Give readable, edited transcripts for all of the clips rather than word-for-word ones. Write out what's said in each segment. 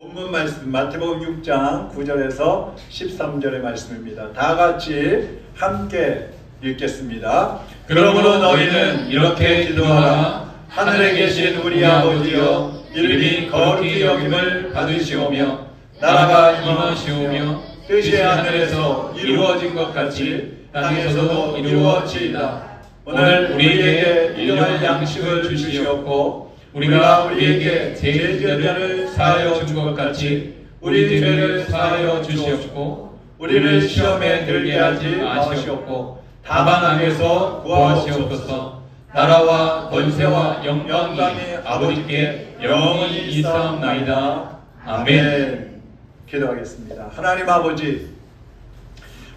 본문 말씀 마태복음 6장 9절에서 13절의 말씀입니다. 다 같이 함께 읽겠습니다. 그러므로 너희는 이렇게 기도하라. 하늘에 계신 우리 아버지여, 이름이 거룩히 여김을 받으시오며 나라가 임하시오며 뜻이 하늘에서 이루어진 것 같이 땅에서도 이루어지이다. 오늘 우리에게 일용할 양식을 주시옵고 우리가 우리에게 죄인들을 사하여 준 것 같이 우리 죄를 사하여 주시옵고 우리를 시험에 들게 하지 마시옵고 다만 악에서 구하시옵소서. 나라와 권세와 영광이 아버지께 영원히 있사옵나이다. 아멘. 기도하겠습니다. 하나님 아버지,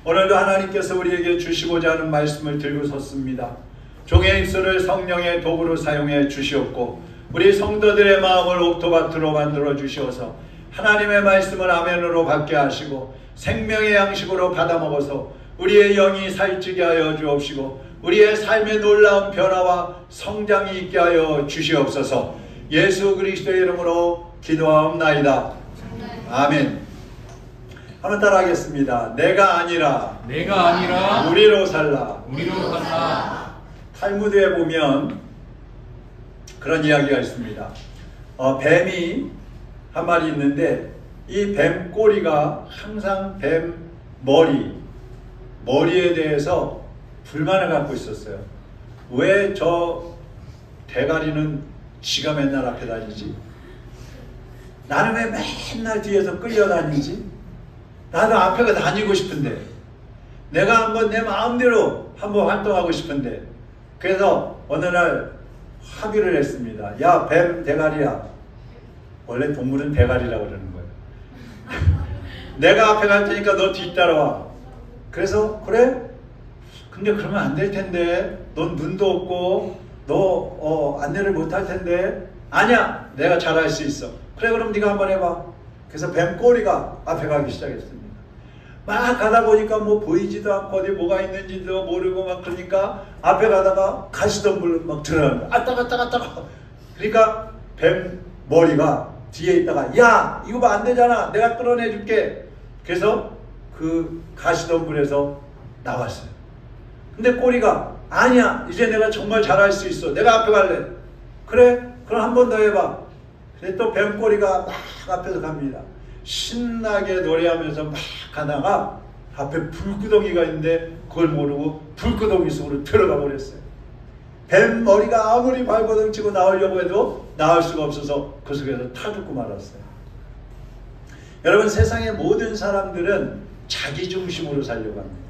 오늘도 하나님께서 우리에게 주시고자 하는 말씀을 들고 섰습니다. 종의 입술을 성령의 도구로 사용해 주시옵고 우리 성도들의 마음을 옥토밭으로 만들어 주시어서 하나님의 말씀을 아멘으로 받게 하시고 생명의 양식으로 받아 먹어서 우리의 영이 살찌게 하여 주옵시고 우리의 삶의 놀라운 변화와 성장이 있게 하여 주시옵소서. 예수 그리스도의 이름으로 기도하옵나이다. 아멘. 한번 따라하겠습니다. 내가 아니라 우리로 살라. 탈무드에 보면 그런 이야기가 있습니다. 뱀이 한 마리 있는데 이 뱀 꼬리가 항상 뱀 머리에 대해서 불만을 갖고 있었어요. 왜 저 대가리는 지가 맨날 앞에 다니지? 나는 왜 맨날 뒤에서 끌려다니지? 나도 앞에 다니고 싶은데, 내가 한번 내 마음대로 한번 활동하고 싶은데, 그래서 어느 날 합의를 했습니다. 야, 뱀 대가리야. 원래 동물은 대가리라고 그러는 거예요. 내가 앞에 갈 테니까 너 뒤따라와. 그래서 그래? 근데 그러면 안 될 텐데. 넌 눈도 없고 너 안내를 못 할 텐데. 아니야, 내가 잘할 수 있어. 그래, 그럼 네가 한번 해봐. 그래서 뱀 꼬리가 앞에 가기 시작했습니다. 막 가다 보니까 뭐 보이지도 않고 어디 뭐가 있는지도 모르고 막 그러니까 앞에 가다가 가시덤불 막 들어가는 거야. 아따. 그러니까 뱀 머리가 뒤에 있다가 야, 이거 봐, 안 되잖아. 내가 끌어내 줄게. 그래서 그 가시덤불에서 나왔어요. 근데 꼬리가 아니야, 이제 내가 정말 잘할 수 있어. 내가 앞에 갈래. 그래? 그럼 한 번 더 해봐. 그래서 또 뱀 꼬리가 막 앞에서 갑니다. 신나게 노래하면서 막 가다가 앞에 불구덩이가 있는데 그걸 모르고 불구덩이 속으로 들어가 버렸어요. 뱀 머리가 아무리 발버둥 치고 나오려고 해도 나올 수가 없어서 그 속에서 타 죽고 말았어요. 여러분, 세상의 모든 사람들은 자기 중심으로 살려고 합니다.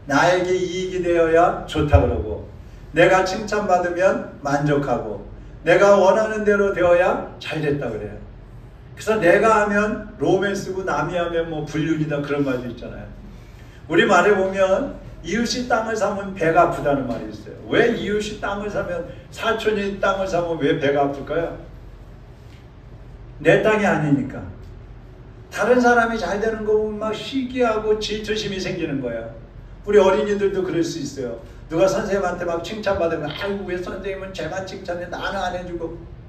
나에게 이익이 되어야 좋다 그러고, 내가 칭찬받으면 만족하고, 내가 원하는 대로 되어야 잘됐다 그래요. 그래서 내가 하면 로맨스고 남이 하면 뭐 불륜이다, 그런 말도 있잖아요. 우리 말에 보면 이웃이 땅을 사면 배가 아프다는 말이 있어요. 왜 이웃이 땅을 사면, 사촌이 땅을 사면 왜 배가 아플까요? 내 땅이 아니니까. 다른 사람이 잘 되는 거 보면 막 시기하고 질투심이 생기는 거예요. 우리 어린이들도 그럴 수 있어요. 누가 선생님한테 막 칭찬받으면 아이고, 왜 선생님은 쟤만 칭찬해 나는 안 해주고,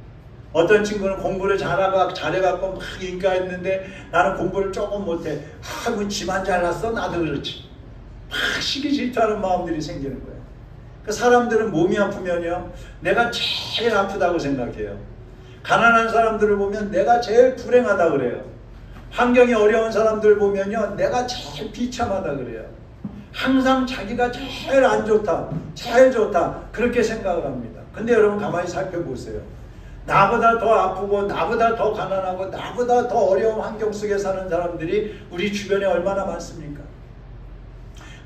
어떤 친구는 공부를 잘해갖고 막 인가했는데 나는 공부를 조금 못해. 아이고, 지만 잘났어? 나도 그렇지. 막 시기 질투하는 마음들이 생기는 거예요. 그 사람들은 몸이 아프면요, 내가 제일 아프다고 생각해요. 가난한 사람들을 보면 내가 제일 불행하다 그래요. 환경이 어려운 사람들 보면요, 내가 제일 비참하다 그래요. 항상 자기가 제일 안 좋다, 제일 좋다, 그렇게 생각을 합니다. 근데 여러분, 가만히 살펴보세요. 나보다 더 아프고 나보다 더 가난하고 나보다 더 어려운 환경 속에 사는 사람들이 우리 주변에 얼마나 많습니까?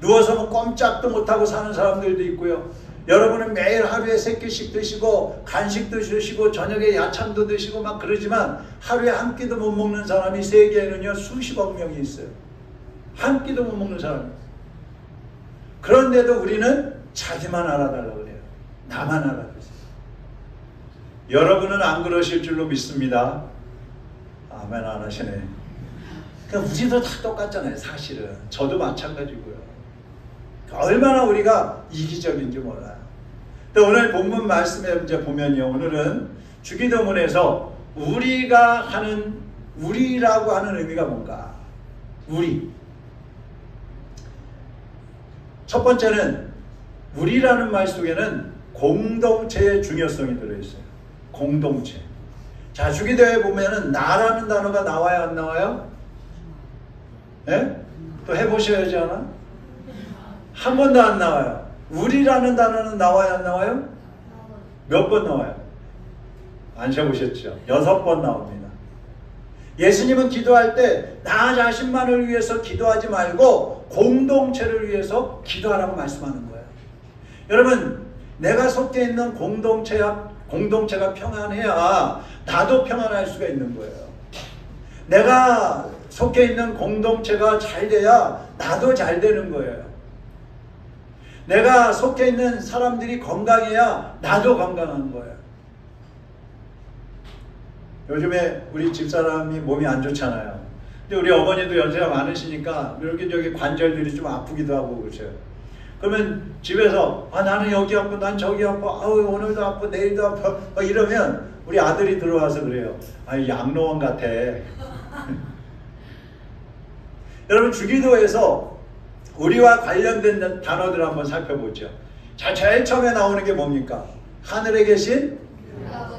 누워서는 꼼짝도 못하고 사는 사람들도 있고요. 여러분은 매일 하루에 3끼씩 드시고 간식도 드시고 저녁에 야참도 드시고 막 그러지만 하루에 한 끼도 못 먹는 사람이 세계에는요 수십억 명이 있어요. 한 끼도 못 먹는 사람이. 그런데도 우리는 자기만 알아달라고 그래요. 나만 알아주세요. 여러분은 안 그러실 줄로 믿습니다. 아멘 안 하시네. 그러니까 우리도 다 똑같잖아요. 사실은 저도 마찬가지고요. 얼마나 우리가 이기적인지 몰라요. 근데 오늘 본문 말씀에 이제 보면요, 오늘은 주기도문에서 우리가 하는 우리라고 하는 의미가 뭔가? 우리. 첫 번째는 우리라는 말 속에는 공동체의 중요성이 들어있어요. 공동체. 자, 주기도에 보면은 나라는 단어가 나와요, 안 나와요? 예? 또 해보셔야지 않아? 한 번도 안 나와요. 우리라는 단어는 나와요, 안 나와요? 몇 번 나와요? 안 세보셨죠? 6번 나옵니다. 예수님은 기도할 때 나 자신만을 위해서 기도하지 말고 공동체를 위해서 기도하라고 말씀하는 거예요. 여러분, 내가 속해 있는 공동체가 평안해야 나도 평안할 수가 있는 거예요. 내가 속해 있는 공동체가 잘 돼야 나도 잘 되는 거예요. 내가 속해 있는 사람들이 건강해야 나도 건강한 거예요. 요즘에 우리 집사람이 몸이 안 좋잖아요. 근데 우리 어머니도 연세가 많으시니까 이렇게 저기 관절들이 좀 아프기도 하고 그러세요. 그러면 집에서 나는 여기 아프고 난 저기 아파, 오늘도 아파, 내일도 아파 이러면 우리 아들이 들어와서 그래요. 양로원 같아. 여러분, 주기도에서 우리와 관련된 단어들을 한번 살펴보죠. 자, 제일 처음에 나오는 게 뭡니까? 하늘에 계신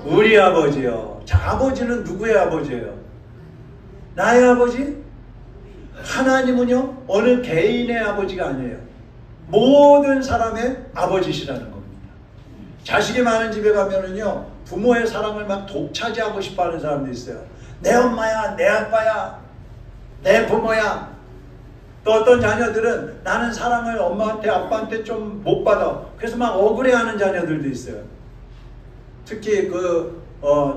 우리 아버지요. 자, 아버지는 누구의 아버지예요? 나의 아버지? 하나님은요, 어느 개인의 아버지가 아니에요. 모든 사람의 아버지시라는 겁니다. 자식이 많은 집에 가면은요, 부모의 사랑을 막 독차지하고 싶어 하는 사람도 있어요. 내 엄마야, 내 아빠야, 내 부모야. 또 어떤 자녀들은 나는 사랑을 엄마한테, 아빠한테 좀 못 받아. 그래서 막 억울해하는 자녀들도 있어요. 특히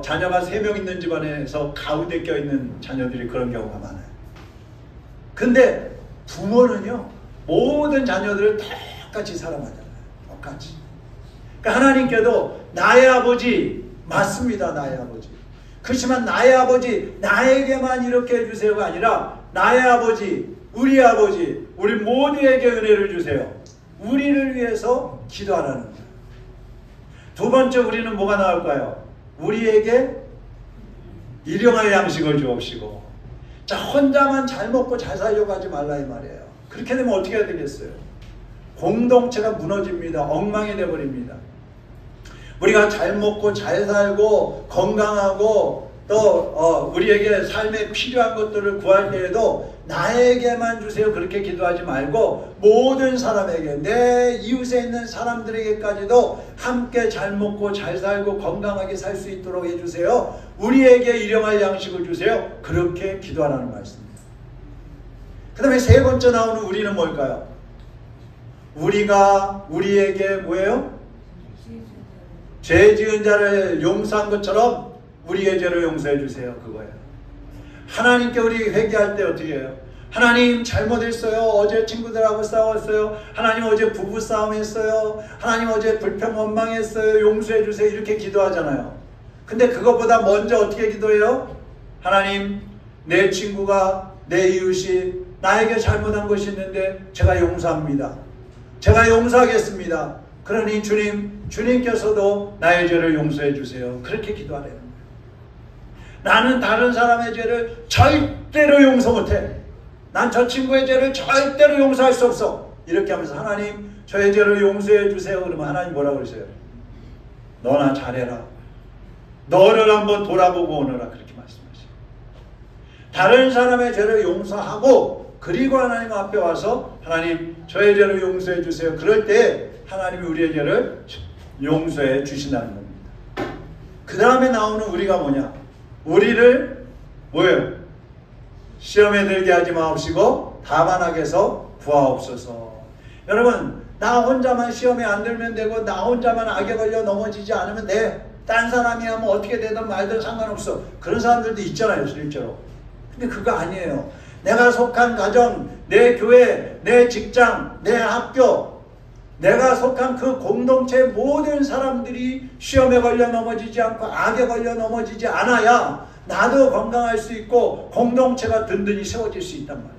자녀가 3명 있는 집안에서 가운데 껴있는 자녀들이 그런 경우가 많아요. 근데 부모는요, 모든 자녀들을 똑같이 사랑하잖아요. 똑같이. 그러니까 하나님께도 나의 아버지, 맞습니다. 나의 아버지. 그렇지만 나의 아버지, 나에게만 이렇게 해주세요가 아니라 나의 아버지, 우리 아버지, 우리 모두에게 은혜를 주세요. 우리를 위해서 기도하라는 거예요. 두 번째, 우리는 뭐가 나올까요? 우리에게 일용할 양식을 주옵시고. 자, 혼자만 잘 먹고 잘 살려고 하지 말라 이 말이에요. 그렇게 되면 어떻게 해야 되겠어요? 공동체가 무너집니다. 엉망이 되어버립니다. 우리가 잘 먹고 잘 살고 건강하고 또 우리에게 삶에 필요한 것들을 구할 때에도 나에게만 주세요 그렇게 기도하지 말고 모든 사람에게, 내 이웃에 있는 사람들에게까지도 함께 잘 먹고 잘 살고 건강하게 살 수 있도록 해주세요. 우리에게 일용할 양식을 주세요. 그렇게 기도하라는 말씀입니다. 그 다음에 세 번째 나오는 우리는 뭘까요? 우리가 우리에게 뭐예요? 죄 지은 자를 용서한 것처럼 우리의 죄를 용서해 주세요. 그거예요. 하나님께 우리 회개할 때 어떻게 해요? 하나님 잘못했어요. 어제 친구들하고 싸웠어요. 하나님 어제 부부싸움 했어요. 하나님 어제 불평 원망했어요. 용서해 주세요. 이렇게 기도하잖아요. 근데 그것보다 먼저 어떻게 기도해요? 하나님, 내 친구가, 내 이웃이 나에게 잘못한 것이 있는데 제가 용서합니다. 제가 용서하겠습니다. 그러니 주님께서도 나의 죄를 용서해 주세요. 그렇게 기도하래요. 나는 다른 사람의 죄를 절대로 용서 못해. 난 저 친구의 죄를 절대로 용서할 수 없어. 이렇게 하면서 하나님 저의 죄를 용서해 주세요. 그러면 하나님 뭐라고 그러세요? 너나 잘해라. 너를 한번 돌아보고 오너라. 그렇게 말씀하세요. 다른 사람의 죄를 용서하고 그리고 하나님 앞에 와서 하나님 저의 죄를 용서해 주세요. 그럴 때 하나님이 우리의 죄를 용서해 주신다는 겁니다. 그 다음에 나오는 우리가 뭐냐? 우리를 뭐예요? 시험에 들게 하지 마옵시고 다만 악에서 구하옵소서. 여러분, 나 혼자만 시험에 안 들면 되고 나 혼자만 악에 걸려 넘어지지 않으면 돼. 딴 사람이 하면 어떻게 되든 말든 상관없어. 그런 사람들도 있잖아요, 실제로. 근데 그거 아니에요. 내가 속한 가정, 내 교회, 내 직장, 내 학교, 내가 속한 그 공동체의 모든 사람들이 시험에 걸려 넘어지지 않고 악에 걸려 넘어지지 않아야 나도 건강할 수 있고 공동체가 든든히 세워질 수 있단 말이에요.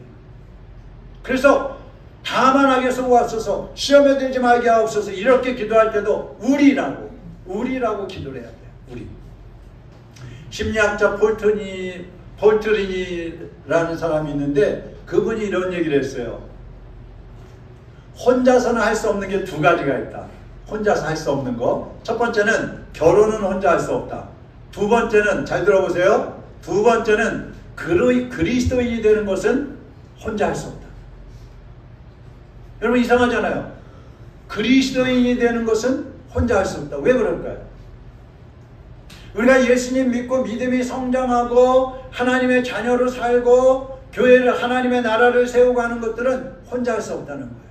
그래서 다만 악에서 구하옵소서, 시험에 들지 말게 하옵소서 이렇게 기도할 때도 우리라고 기도를 해야 돼요. 우리. 심리학자 폴트리니라는 사람이 있는데 그분이 이런 얘기를 했어요. 혼자서는 할 수 없는 게 두 가지가 있다. 혼자서 할 수 없는 거. 첫 번째는 결혼은 혼자 할 수 없다. 두 번째는, 잘 들어보세요. 두 번째는 그리스도인이 되는 것은 혼자 할 수 없다. 여러분 이상하잖아요. 그리스도인이 되는 것은 혼자 할 수 없다. 왜 그럴까요? 우리가 예수님 믿고 믿음이 성장하고 하나님의 자녀로 살고 교회를 하나님의 나라를 세우고 하는 것들은 혼자 할 수 없다는 거예요.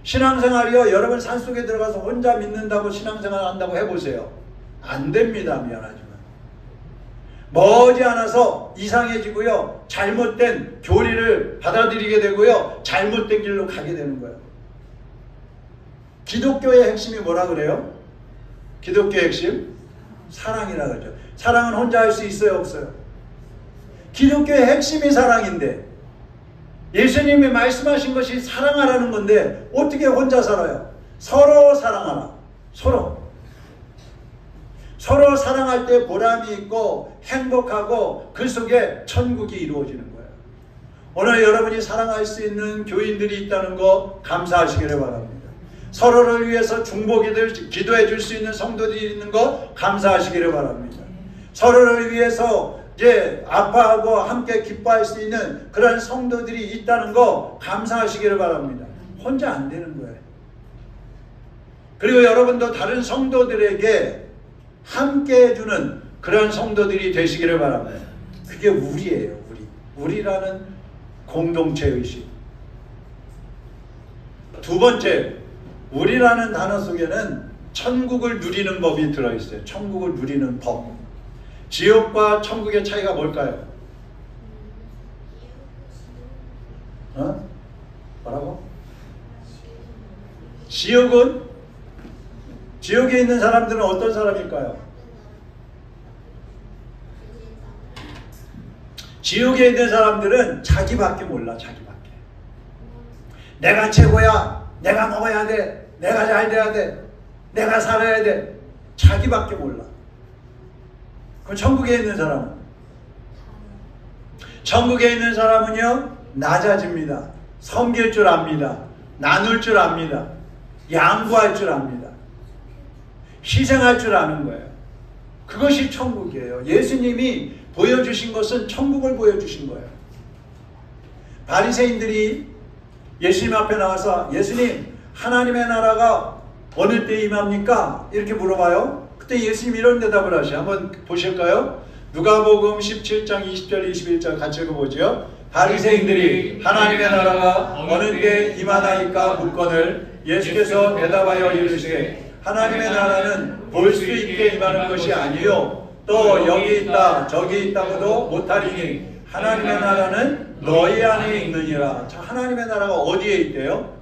신앙생활이요. 여러분 산속에 들어가서 혼자 믿는다고 신앙생활 한다고 해보세요. 안 됩니다. 미안하지만. 머지않아서 이상해지고요. 잘못된 교리를 받아들이게 되고요. 잘못된 길로 가게 되는 거예요. 기독교의 핵심이 뭐라 그래요? 기독교의 핵심? 사랑이라 그러죠. 사랑은 혼자 할 수 있어요? 없어요? 기독교의 핵심이 사랑인데 예수님이 말씀하신 것이 사랑하라는 건데 어떻게 혼자 살아요? 서로 사랑하라. 서로 사랑할 때 보람이 있고 행복하고 그 속에 천국이 이루어지는 거예요. 오늘 여러분이 사랑할 수 있는 교인들이 있다는 거 감사하시기를 바랍니다. 서로를 위해서 중보기도를 기도해 줄 수 있는 성도들이 있는 거 감사하시기를 바랍니다. 서로를 위해서 이제 아파하고 함께 기뻐할 수 있는 그런 성도들이 있다는 거 감사하시기를 바랍니다. 혼자 안 되는 거예요. 그리고 여러분도 다른 성도들에게 함께 해주는 그런 성도들이 되시기를 바랍니다. 그게 우리예요. 우리라는 공동체 의식. 두 번째, 우리라는 단어 속에는 천국을 누리는 법이 들어있어요. 천국을 누리는 법. 지옥과 천국의 차이가 뭘까요? 뭐라고? 지옥에 있는 사람들은 어떤 사람일까요? 지옥에 있는 사람들은 자기밖에 몰라. 자기밖에. 내가 최고야. 내가 먹어야 돼. 내가 잘 돼야 돼. 내가 살아야 돼. 자기밖에 몰라. 그럼 천국에 있는 사람은? 천국에 있는 사람은요, 낮아집니다. 섬길 줄 압니다. 나눌 줄 압니다. 양보할 줄 압니다. 희생할 줄 아는 거예요. 그것이 천국이에요. 예수님이 보여주신 것은 천국을 보여주신 거예요. 바리새인들이 예수님 앞에 나와서 예수님, 하나님의 나라가 어느 때 임합니까? 이렇게 물어봐요. 그때 예수님이 이런 대답을 하셔. 한번 보실까요? 누가복음 17장 20절 21절 같이 읽어보죠. 바리새인들이 하나님의 나라가 어느 때 임하나이까 묻거늘 예수께서 대답하여 이르시되 하나님의 나라는 볼 수 있게 임하는 것이 아니요 또 여기 있다 저기 있다고도 못하리니 하나님의 나라는 너희 안에 있느니라. 자, 하나님의 나라가 어디에 있대요?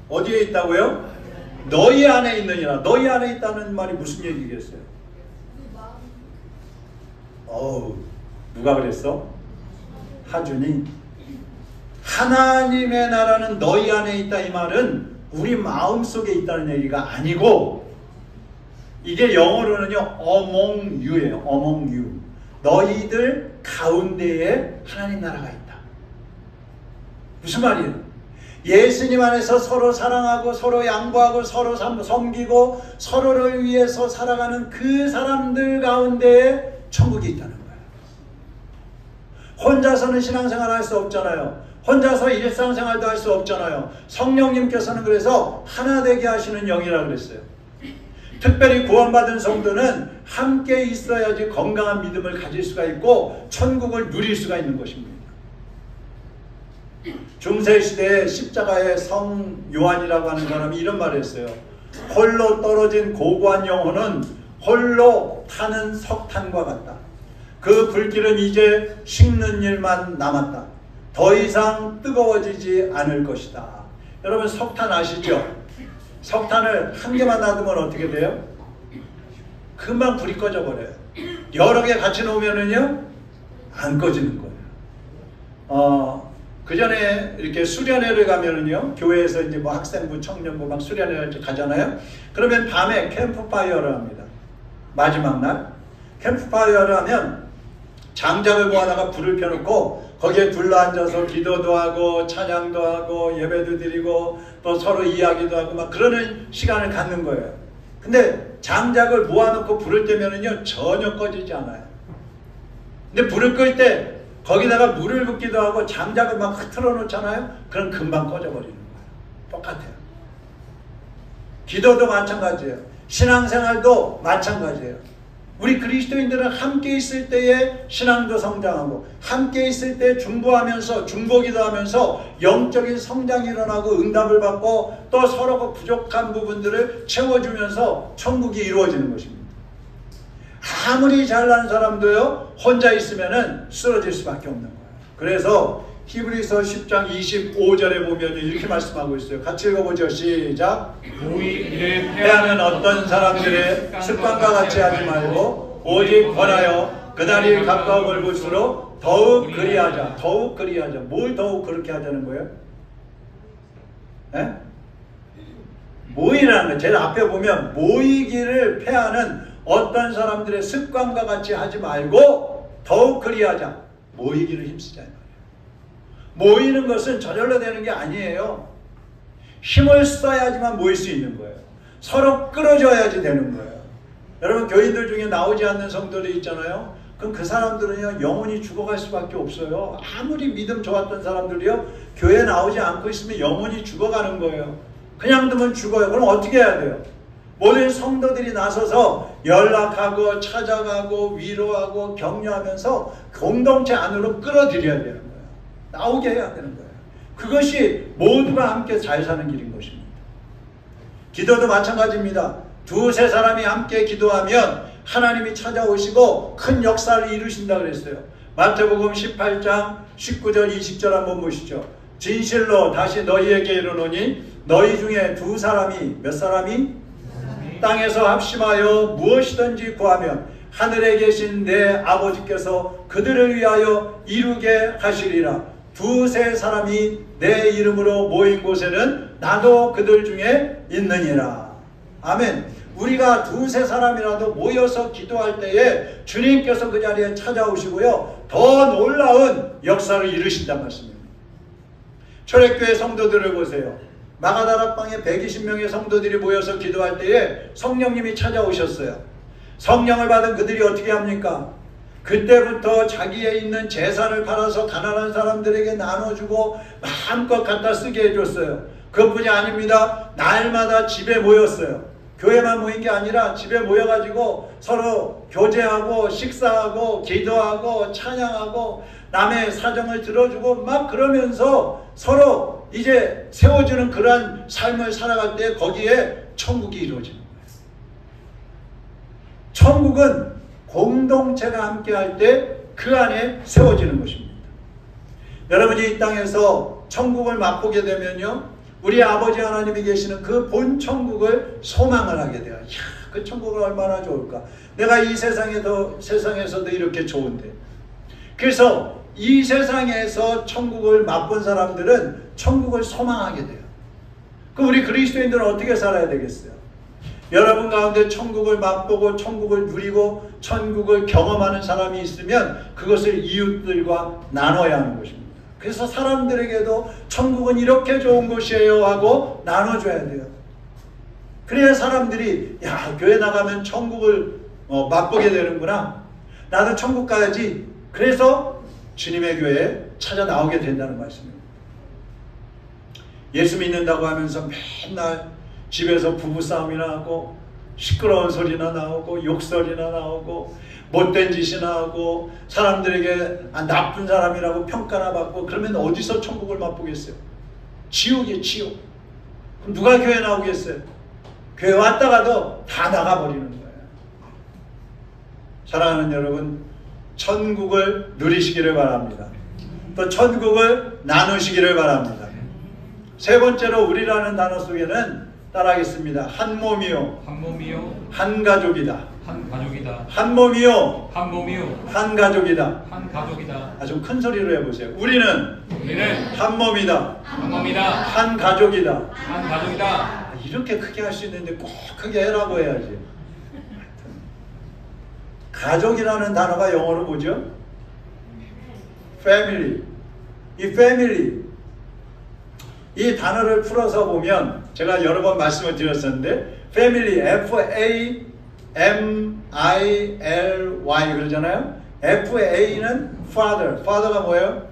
어디에 있다고요? 너희 안에 있느니라. 너희 안에 있다는 말이 무슨 얘기겠어요? 누가 그랬어? 하준이. 하나님의 나라는 너희 안에 있다 이 말은 우리 마음속에 있다는 얘기가 아니고 이게 영어로는요 among you예요. among you. 너희들 가운데에 하나님 나라가 있다. 무슨 말이에요? 예수님 안에서 서로 사랑하고 서로 양보하고 서로 섬기고 서로를 위해서 살아가는 그 사람들 가운데에 천국이 있다는 거예요. 혼자서는 신앙생활 할 수 없잖아요. 혼자서 일상생활도 할 수 없잖아요. 성령님께서는 그래서 하나 되게 하시는 영이라고 그랬어요. 특별히 구원받은 성도는 함께 있어야지 건강한 믿음을 가질 수가 있고 천국을 누릴 수가 있는 것입니다. 중세시대에 십자가의 성 요한이라고 하는 사람이 이런 말을 했어요. 홀로 떨어진 고고한 영혼은 홀로 타는 석탄과 같다. 그 불길은 이제 식는 일만 남았다. 더 이상 뜨거워지지 않을 것이다. 여러분 석탄 아시죠? 석탄을 한 개만 놔두면 어떻게 돼요? 금방 불이 꺼져 버려요. 여러 개 같이 놓으면은요 안 꺼지는 거예요. 그 전에 이렇게 수련회를 가면은요 교회에서 이제 뭐 학생부, 청년부 막 수련회를 가잖아요. 그러면 밤에 캠프파이어를 합니다. 마지막 날 캠프파이어를 하면 장작을 모아다가 불을 펴놓고 거기에 둘러앉아서 기도도 하고 찬양도 하고 예배도 드리고 또 서로 이야기도 하고 막 그러는 시간을 갖는 거예요. 근데 장작을 모아놓고 불을 떼면은요 전혀 꺼지지 않아요. 근데 불을 끌 때 거기다가 물을 붓기도 하고 장작을 막 흐트러 놓잖아요. 그럼 금방 꺼져버리는 거예요. 똑같아요. 기도도 마찬가지예요. 신앙생활도 마찬가지예요. 우리 그리스도인들은 함께 있을 때에 신앙도 성장하고 함께 있을 때 중보기도 하면서 영적인 성장이 일어나고 응답을 받고 또 서로가 부족한 부분들을 채워주면서 천국이 이루어지는 것입니다. 아무리 잘난 사람도요 혼자 있으면은 쓰러질 수밖에 없는 거예요. 그래서 히브리서 10장 25절에 보면 이렇게 말씀하고 있어요. 같이 읽어보죠. 시작. 이를 패하는 어떤 사람들의 습관과 같이 하지 말고 오직 권하여 그날이 가까워 볼수록 더욱 그리하자. 더욱 그리하자. 뭘 더욱 그렇게 하자는 거예요? 에? 모이라는 거예요. 제일 앞에 보면 모이기를 패하는 어떤 사람들의 습관과 같이 하지 말고 더욱 그리하자. 모이기를 힘쓰자. 모이는 것은 저절로 되는 게 아니에요. 힘을 써야지만 모일 수 있는 거예요. 서로 끌어줘야지 되는 거예요. 여러분 교인들 중에 나오지 않는 성도들이 있잖아요. 그럼 그 사람들은요 영원히 죽어갈 수밖에 없어요. 아무리 믿음 좋았던 사람들이요 교회에 나오지 않고 있으면 영원히 죽어가는 거예요. 그냥 두면 죽어요. 그럼 어떻게 해야 돼요? 모든 성도들이 나서서 연락하고 찾아가고 위로하고 격려하면서 공동체 안으로 끌어들여야 되는 거예요. 나오게 해야 되는 거예요. 그것이 모두가 함께 잘 사는 길인 것입니다. 기도도 마찬가지입니다. 두세 사람이 함께 기도하면 하나님이 찾아오시고 큰 역사를 이루신다 그랬어요. 마태복음 18장 19절 20절 한번 보시죠. 진실로 다시 너희에게 이르노니 너희 중에 두 사람이 몇 사람이 땅에서 합심하여 무엇이든지 구하면 하늘에 계신 내 아버지께서 그들을 위하여 이루게 하시리라. 두세 사람이 내 이름으로 모인 곳에는 나도 그들 중에 있느니라. 아멘. 우리가 두세 사람이라도 모여서 기도할 때에 주님께서 그 자리에 찾아오시고요 더 놀라운 역사를 이루신단 말씀입니다. 초대교회 성도들을 보세요. 마가다락방에 120명의 성도들이 모여서 기도할 때에 성령님이 찾아오셨어요. 성령을 받은 그들이 어떻게 합니까? 그때부터 자기에 있는 재산을 팔아서 가난한 사람들에게 나눠주고 마음껏 갖다 쓰게 해줬어요. 그것뿐이 아닙니다. 날마다 집에 모였어요. 교회만 모인 게 아니라 집에 모여가지고 서로 교제하고 식사하고 기도하고 찬양하고 남의 사정을 들어주고 막 그러면서 서로 이제 세워주는 그러한 삶을 살아갈 때 거기에 천국이 이루어지는 거예요. 천국은 공동체가 함께 할 때 그 안에 세워지는 것입니다. 여러분이 이 땅에서 천국을 맛보게 되면요 우리 아버지 하나님이 계시는 그 본 천국을 소망을 하게 돼요. 이야, 그 천국은 얼마나 좋을까. 내가 이 세상에서도 이렇게 좋은데. 그래서 이 세상에서 천국을 맛본 사람들은 천국을 소망하게 돼요. 그럼 우리 그리스도인들은 어떻게 살아야 되겠어요? 여러분 가운데 천국을 맛보고 천국을 누리고 천국을 경험하는 사람이 있으면 그것을 이웃들과 나눠야 하는 것입니다. 그래서 사람들에게도 천국은 이렇게 좋은 곳이에요 하고 나눠줘야 돼요. 그래야 사람들이 야 교회 나가면 천국을 맛보게 되는구나. 나도 천국 가야지. 그래서 주님의 교회에 찾아 나오게 된다는 말씀입니다. 예수 믿는다고 하면서 맨날 집에서 부부싸움이나 하고 시끄러운 소리나 나오고 욕설이나 나오고 못된 짓이나 하고 사람들에게 나쁜 사람이라고 평가나 받고 그러면 어디서 천국을 맛보겠어요? 지옥이에요. 지옥. 그럼 누가 교회 나오겠어요? 교회 왔다가도 다 나가버리는 거예요. 사랑하는 여러분, 천국을 누리시기를 바랍니다. 또 천국을 나누시기를 바랍니다. 세 번째로 우리라는 단어 속에는 따라하겠습니다. 한 몸이요. 한 몸이요. 한 가족이다. 한 가족이다. 한 몸이요. 한 몸이요. 한 가족이다. 한 가족이다. 좀 큰 소리로 해보세요. 우리는 한 몸이다. 한 몸이다. 한 가족이다. 한 가족이다. 이렇게 크게 할 수 있는데 꼭 크게 해라고 해야지. 가족이라는 단어가 영어로 뭐죠? family. 이 family, 이 단어를 풀어서 보면 제가 여러 번 말씀을 드렸었는데 family, F-A-M-I-L-Y 그러잖아요. F-A는 father, father가 뭐예요?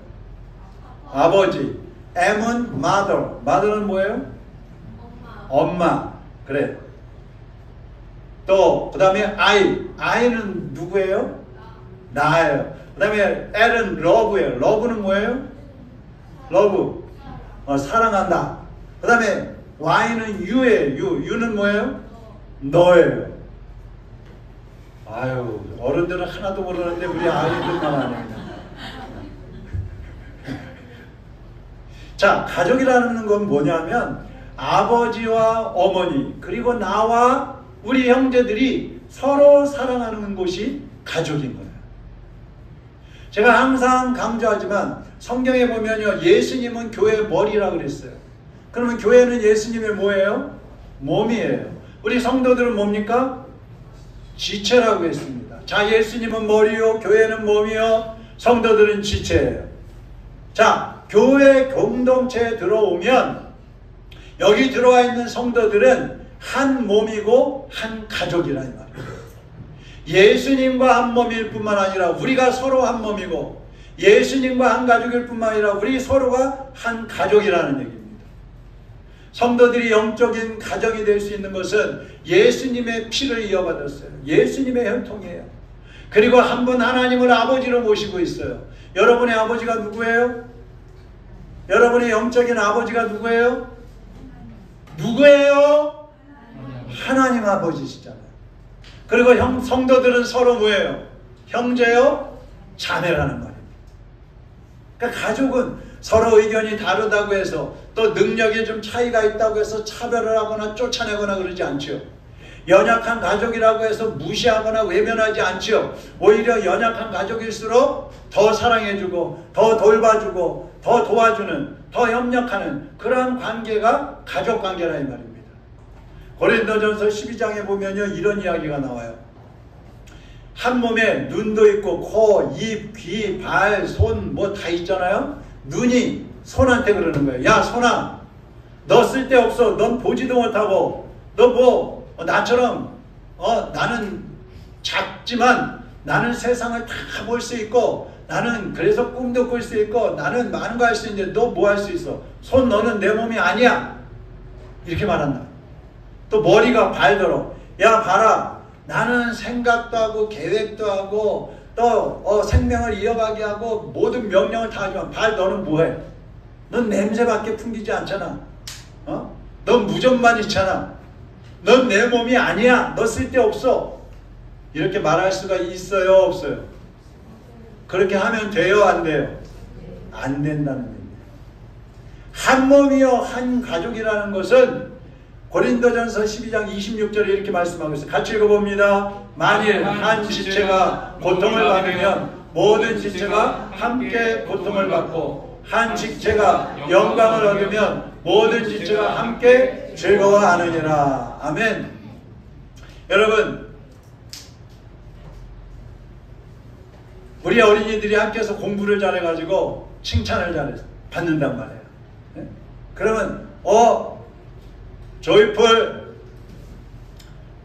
아버지. M은 mother, mother는 뭐예요? 엄마. 그래. 또 그 다음에 I는 누구예요? 나예요. 그 다음에 L은 love예요. love는 뭐예요? love, 사랑한다. 그 다음에 Y는 you예요. you는 뭐예요? 너예요. 아유, 어른들은 하나도 모르는데 우리 아이들만 아네. 자, 가족이라는 건 뭐냐면 아버지와 어머니 그리고 나와 우리 형제들이 서로 사랑하는 곳이 가족인 거예요. 제가 항상 강조하지만 성경에 보면요, 예수님은 교회의 머리라고 그랬어요. 그러면 교회는 예수님의 뭐예요? 몸이에요. 우리 성도들은 뭡니까? 지체라고 했습니다. 자, 예수님은 머리요, 교회는 몸이요, 성도들은 지체예요. 자, 교회 공동체에 들어오면 여기 들어와 있는 성도들은 한 몸이고 한 가족이라는 말이에요. 예수님과 한 몸일 뿐만 아니라 우리가 서로 한 몸이고 예수님과 한 가족일 뿐만 아니라 우리 서로가 한 가족이라는 얘기입니다. 성도들이 영적인 가정이 될 수 있는 것은 예수님의 피를 이어받았어요. 예수님의 혈통이에요. 그리고 한 분 하나님을 아버지로 모시고 있어요. 여러분의 아버지가 누구예요? 여러분의 영적인 아버지가 누구예요? 누구예요? 하나님 아버지시잖아요. 그리고 성도들은 서로 뭐예요? 형제요? 자매라는 말입니다. 그러니까 가족은 서로 의견이 다르다고 해서 또 능력에 좀 차이가 있다고 해서 차별을 하거나 쫓아내거나 그러지 않죠. 연약한 가족이라고 해서 무시하거나 외면하지 않죠. 오히려 연약한 가족일수록 더 사랑해주고 더 돌봐주고 더 도와주는, 더 협력하는 그러한 관계가 가족 관계라 이 말입니다. 고린도전서 12장에 보면요, 이런 이야기가 나와요. 한 몸에 눈도 있고 코, 입, 귀, 발, 손 뭐 다 있잖아요. 눈이 손한테 그러는 거예요. 야, 손아, 너 쓸데없어. 넌 보지도 못하고 너 뭐 나처럼 나는 작지만 나는 세상을 다 볼 수 있고 나는 그래서 꿈도 꿀 수 있고 나는 많은 거 할 수 있는데 너 뭐 할 수 있어? 손, 너는 내 몸이 아니야. 이렇게 말한다. 또 머리가 발더러. 야, 봐라. 나는 생각도 하고 계획도 하고 또 생명을 이어가게 하고 모든 명령을 다 하지만 발, 너는 뭐해? 넌 냄새밖에 풍기지 않잖아. 넌 무좀만 있잖아. 넌 내 몸이 아니야. 너 쓸데없어. 이렇게 말할 수가 있어요, 없어요? 그렇게 하면 돼요, 안 돼요? 안 된다는 얘기예요. 한 몸이요 한 가족이라는 것은 고린도전서 12장 26절에 이렇게 말씀하고 있어요. 같이 읽어봅니다. 만일 한 지체가 고통을 받으면 모든 지체가 함께 고통을 받고 한 지체가 영광을 얻으면 모든 지체가 함께 즐거워하느니라. 아멘. 여러분, 우리 어린이들이 학교에서 공부를 잘해가지고 칭찬을 잘해서 받는단 말이에요. 네? 그러면 조이풀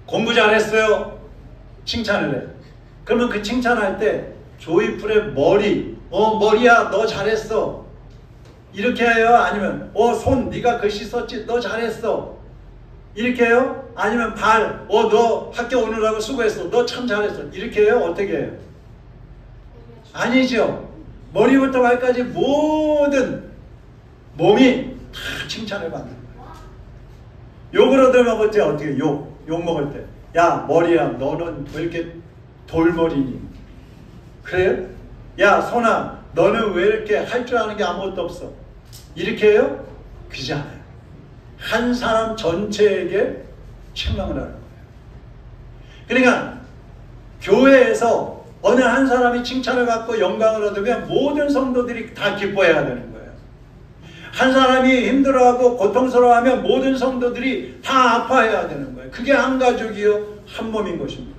공부 잘했어요. 칭찬을 해. 그러면 그 칭찬할 때 조이풀의 머리야 너 잘했어. 이렇게 해요? 아니면 손 네가 글씨 썼지 너 잘했어. 이렇게 해요? 아니면 발 너 학교 오느라고 수고했어. 너 참 잘했어. 이렇게 해요? 어떻게 해요? 아니죠. 머리부터 발까지 모든 몸이 다 칭찬을 받는 거예요. 욕을 얻어먹을 때 어떻게 욕 먹을 때 야 머리야 너는 왜 이렇게 돌머리니? 그래요? 야 손아 너는 왜 이렇게 할 줄 아는 게 아무것도 없어? 이렇게 해요? 그지 않아요. 한 사람 전체에게 책망을 하는 거예요. 그러니까 교회에서 어느 한 사람이 칭찬을 받고 영광을 얻으면 모든 성도들이 다 기뻐해야 되는 거예요. 한 사람이 힘들어하고 고통스러워하면 모든 성도들이 다 아파해야 되는 거예요. 그게 한 가족이요 한 몸인 것입니다.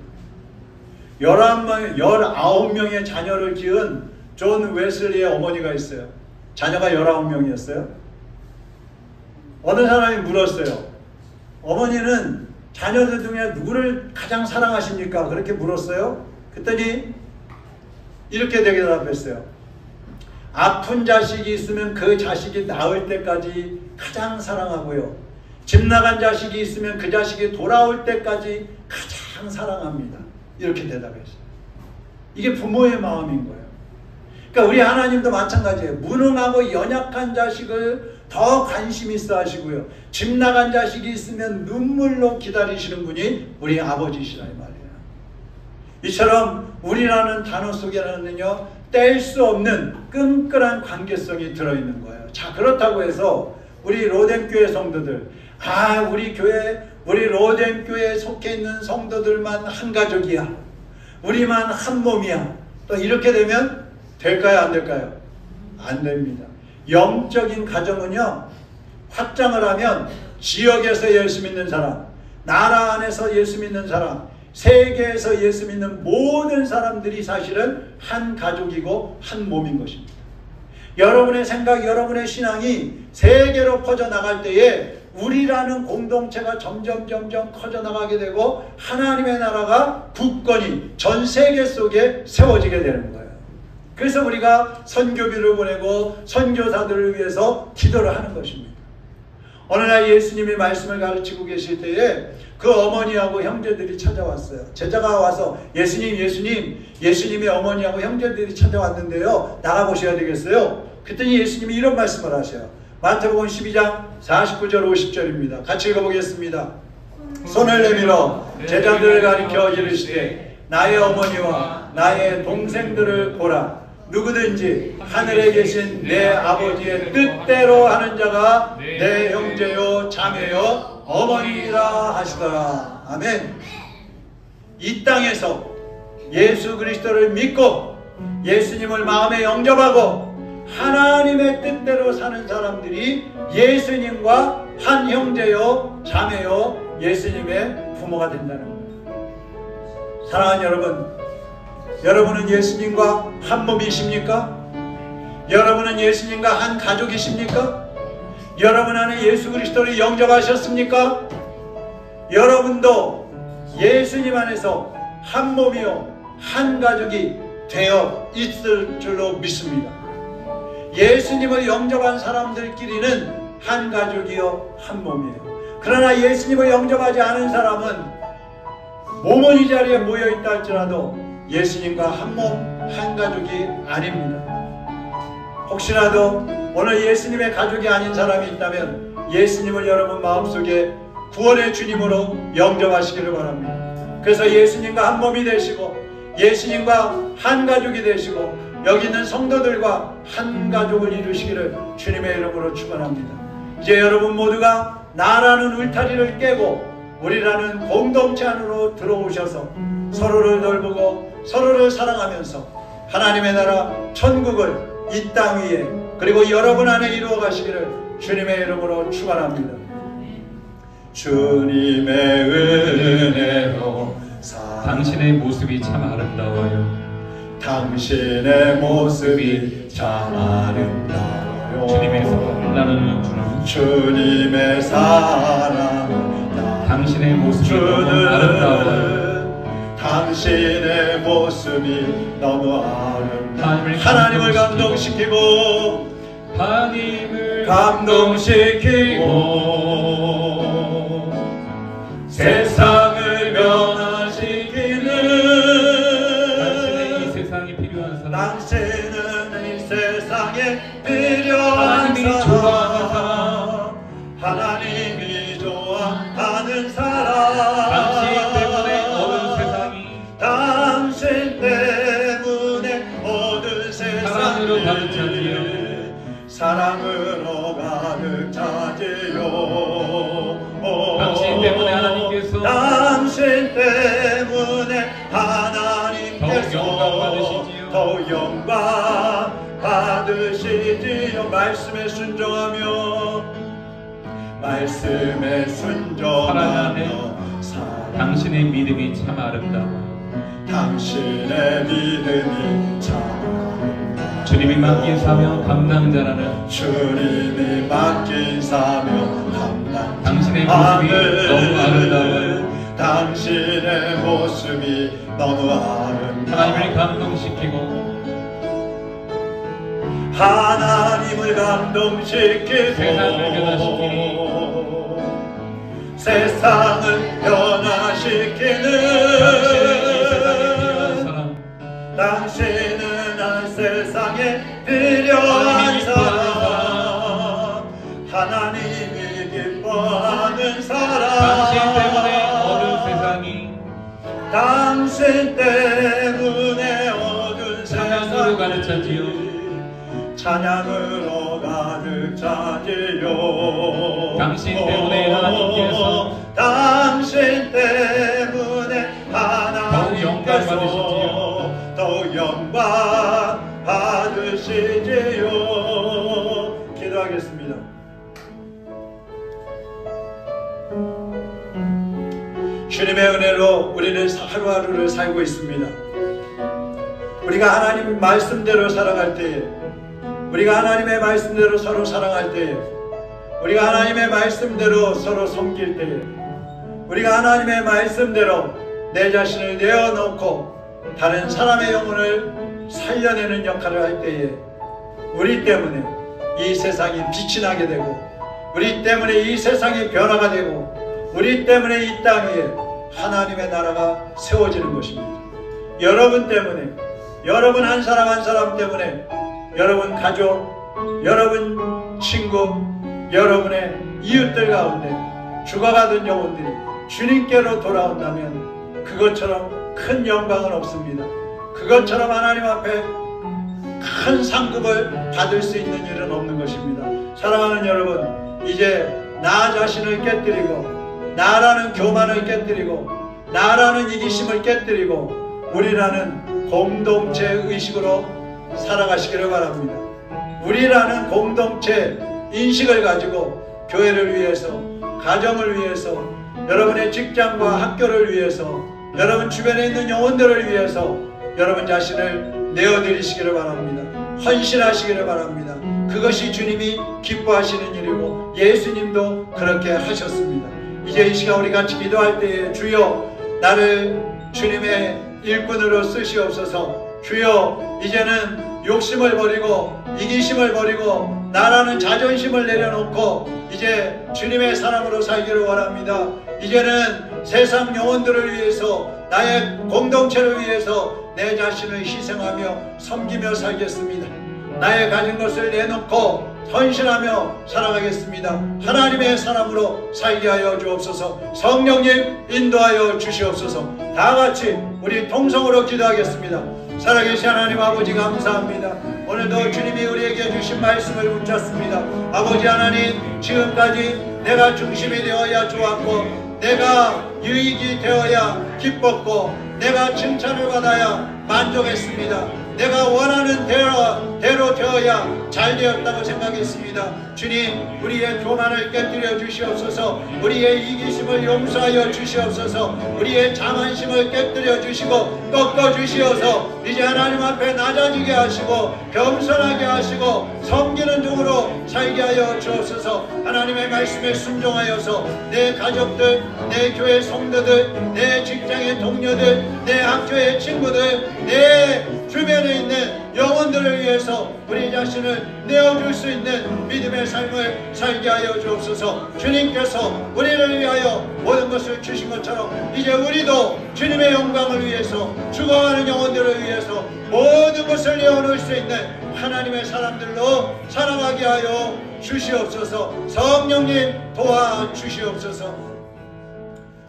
19명의 자녀를 키운 존 웨슬리의 어머니가 있어요. 자녀가 19명이었어요. 어느 사람이 물었어요. 어머니는 자녀들 중에 누구를 가장 사랑하십니까? 그렇게 물었어요. 그랬더니 이렇게 대답했어요. 아픈 자식이 있으면 그 자식이 나을 때까지 가장 사랑하고요. 집 나간 자식이 있으면 그 자식이 돌아올 때까지 가장 사랑합니다. 이렇게 대답했어요. 이게 부모의 마음인 거예요. 그러니까 우리 하나님도 마찬가지예요. 무능하고 연약한 자식을 더 관심 있어 하시고요. 집 나간 자식이 있으면 눈물로 기다리시는 분이 우리 아버지시라 이 말이에요. 이처럼 우리라는 단어 속에는요, 뗄 수 없는 끈끈한 관계성이 들어있는 거예요. 자, 그렇다고 해서 우리 로뎀교회 성도들, 우리 교회, 우리 로뎀교회에 속해 있는 성도들만 한 가족이야. 우리만 한 몸이야. 또 이렇게 되면 될까요? 안 될까요? 안 됩니다. 영적인 가정은요, 확장을 하면 지역에서 예수 믿는 사람, 나라 안에서 예수 믿는 사람, 세계에서 예수 믿는 모든 사람들이 사실은 한 가족이고 한 몸인 것입니다. 여러분의 생각, 여러분의 신앙이 세계로 퍼져나갈 때에 우리라는 공동체가 점점 커져나가게 되고 하나님의 나라가 굳건히 전 세계 속에 세워지게 되는 거예요. 그래서 우리가 선교비를 보내고 선교사들을 위해서 기도를 하는 것입니다. 어느 날 예수님이 말씀을 가르치고 계실 때에 그 어머니하고 형제들이 찾아왔어요. 제자가 와서 예수님의 어머니하고 형제들이 찾아왔는데요. 나가보셔야 되겠어요. 그랬더니 예수님이 이런 말씀을 하셔요. 마태복음 12장 49절 50절입니다. 같이 읽어보겠습니다. 손을 내밀어 제자들을 가리켜 이르시되 나의 어머니와 나의 동생들을 보라. 누구든지 하늘에 계신 내 아버지의 뜻대로 하는 자가 내 형제요 자매요 어머니라 하시더라. 아멘. 이 땅에서 예수 그리스도를 믿고 예수님을 마음에 영접하고 하나님의 뜻대로 사는 사람들이 예수님과 한 형제요 자매요 예수님의 부모가 된다는 거예요. 사랑하는 여러분, 여러분은 예수님과 한 몸이십니까? 여러분은 예수님과 한 가족이십니까? 여러분 안에 예수 그리스도를 영접하셨습니까? 여러분도 예수님 안에서 한 몸이요 한 가족이 되어 있을 줄로 믿습니다. 예수님을 영접한 사람들끼리는 한 가족이요 한 몸이에요. 그러나 예수님을 영접하지 않은 사람은 몸은 이 자리에 모여있다 할지라도 예수님과 한 몸 한 가족이 아닙니다. 혹시라도 오늘 예수님의 가족이 아닌 사람이 있다면 예수님을 여러분 마음속에 구원의 주님으로 영접하시기를 바랍니다. 그래서 예수님과 한 몸이 되시고 예수님과 한 가족이 되시고 여기 있는 성도들과 한 가족을 이루시기를 주님의 이름으로 축원합니다. 이제 여러분 모두가 나라는 울타리를 깨고 우리라는 공동체 안으로 들어오셔서 서로를 돌보고 서로를 사랑하면서 하나님의 나라 천국을 이 땅 위에 그리고 여러분 안에 이루어 가시기를 주님의 이름으로 축원합니다. 주님의 은혜로 당신의 모습이 참 아름다워요. 당신의 모습이 참 아름다워요. 주님의 사랑을 나누는 주님의 사랑 당신의 모습이 너무 아름다워요. 당신의 모습이 너무 아름다워요. 하나님을 감동시키고 세상을 변화시키는 당신의 이 세상에 필요한 사람, 당신은 이 세상에 필요한 사람, 하나님이 좋아하는 사람, 당신 때문에 모든 세상이 사랑으로 가득 차지요. 당신 때문에 하나님께서 더욱 영광 받으시지요. 말씀에 순종하며 당신의 믿음이 참 아름다워요. 당신의 믿음이 참 아름다워요. 주님이 맡긴 사명 감당자라는 주님이 맡긴 사명 감당. 당신의 모습이 너무 아름다워요. 당신의 모습이 너무 아름다워. 하나님을 감동시키고 하나님을 감동시키고 세상을 변화시키니 세상을 변화시키는 당신은 한 세상에 필요한 사람, 하나님이 기뻐하는 사람. 당신 때문에 어두운 세상이 당신 때문에 어두운 찬양으로 가득 세상이 차지요. 찬양으로 가득 차지요. 당신 때문에 하나님께서 당신 때문에 하나님께서 더욱 영광 받으시지요. 기도하겠습니다. 주님의 은혜로 우리는 하루하루를 살고 있습니다. 우리가 하나님 말씀대로 살아갈 때에, 우리가 하나님의 말씀대로 서로 사랑할 때에, 우리가 하나님의 말씀대로 서로 섬길 때에, 우리가 하나님의 말씀대로 내 자신을 내어놓고 다른 사람의 영혼을 살려내는 역할을 할 때에 우리 때문에 이 세상이 빛이 나게 되고, 우리 때문에 이 세상이 변화가 되고, 우리 때문에 이 땅 위에 하나님의 나라가 세워지는 것입니다. 여러분 때문에, 여러분 한 사람 한 사람 때문에, 여러분 가족, 여러분 친구, 여러분의 이웃들 가운데 죽어가던 영혼들이 주님께로 돌아온다면 그것처럼 큰 영광은 없습니다. 그것처럼 하나님 앞에 큰 상급을 받을 수 있는 일은 없는 것입니다. 사랑하는 여러분, 이제 나 자신을 깨뜨리고 나라는 교만을 깨뜨리고 나라는 이기심을 깨뜨리고 우리라는 공동체 의식으로 살아가시기를 바랍니다. 우리라는 공동체 인식을 가지고 교회를 위해서, 가정을 위해서, 여러분의 직장과 학교를 위해서, 여러분 주변에 있는 영혼들을 위해서 여러분 자신을 내어드리시기를 바랍니다. 헌신하시기를 바랍니다. 그것이 주님이 기뻐하시는 일이고 예수님도 그렇게 하셨습니다. 이제 이 시간 우리 같이 기도할 때에 주여 나를 주님의 일꾼으로 쓰시옵소서. 주여 이제는 욕심을 버리고 이기심을 버리고 나라는 자존심을 내려놓고 이제 주님의 사람으로 살기를 원합니다. 이제는 세상 영혼들을 위해서, 나의 공동체를 위해서 내 자신을 희생하며 섬기며 살겠습니다. 나의 가진 것을 내놓고 헌신하며 살아가겠습니다. 하나님의 사람으로 살게 하여 주옵소서. 성령님 인도하여 주시옵소서. 다 같이 우리 통성으로 기도하겠습니다. 살아계신 하나님 아버지 감사합니다. 오늘도 주님이 우리에게 주신 말씀을 붙잡습니다. 아버지 하나님, 지금까지 내가 중심이 되어야 좋았고 내가 유익이 되어야 기뻤고 내가 칭찬을 받아야 만족했습니다. 내가 원하는 대로 되어야 잘 되었다고 생각했습니다. 주님, 우리의 교만을 깨뜨려 주시옵소서. 우리의 이기심을 용서하여 주시옵소서. 우리의 자만심을 깨뜨려 주시고 꺾어 주시어서 이제 하나님 앞에 낮아지게 하시고 겸손하게 하시고 섬기는 종으로 살게 하여 주옵소서. 하나님의 말씀에 순종하여서 내 가족들, 내 교회 성도들, 내 직장의 동료들, 내 학교의 친구들, 내 주변에 있는 영혼들을 위해서 우리 자신을 내어줄 수 있는 믿음의 삶을 살게 하여 주옵소서. 주님께서 우리를 위하여 모든 것을 주신 것처럼 이제 우리도 주님의 영광을 위해서, 죽어가는 영혼들을 위해서 모든 것을 내어놓을 수 있는 하나님의 사람들로 살아가게 하여 주시옵소서. 성령님 도와주시옵소서.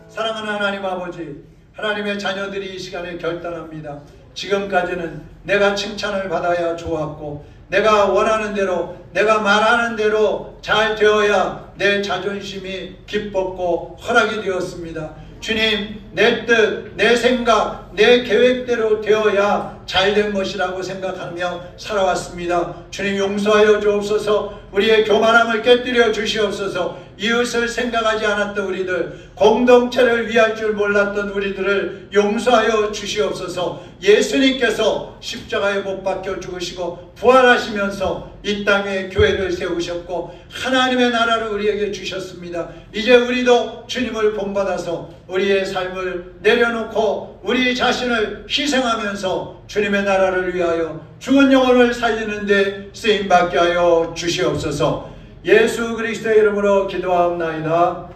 사랑하는 하나님 아버지, 하나님의 자녀들이 이 시간에 결단합니다. 지금까지는 내가 칭찬을 받아야 좋았고 내가 원하는 대로, 내가 말하는 대로 잘 되어야 내 자존심이 기뻤고 허락이 되었습니다. 주님, 내 뜻, 내 생각, 내 계획대로 되어야 잘된 것이라고 생각하며 살아왔습니다. 주님 용서하여 주옵소서. 우리의 교만함을 깨뜨려 주시옵소서. 이웃을 생각하지 않았던 우리들, 공동체를 위할 줄 몰랐던 우리들을 용서하여 주시옵소서. 예수님께서 십자가에 못 박혀 죽으시고 부활하시면서 이 땅에 교회를 세우셨고 하나님의 나라를 우리에게 주셨습니다. 이제 우리도 주님을 본받아서 우리의 삶을 내려놓고 우리 자신을 희생하면서 주님의 나라를 위하여 죽은 영혼을 살리는 데 쓰임받게 하여 주시옵소서. 예수 그리스도의 이름으로 기도하옵나이다.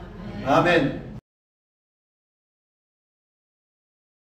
아멘.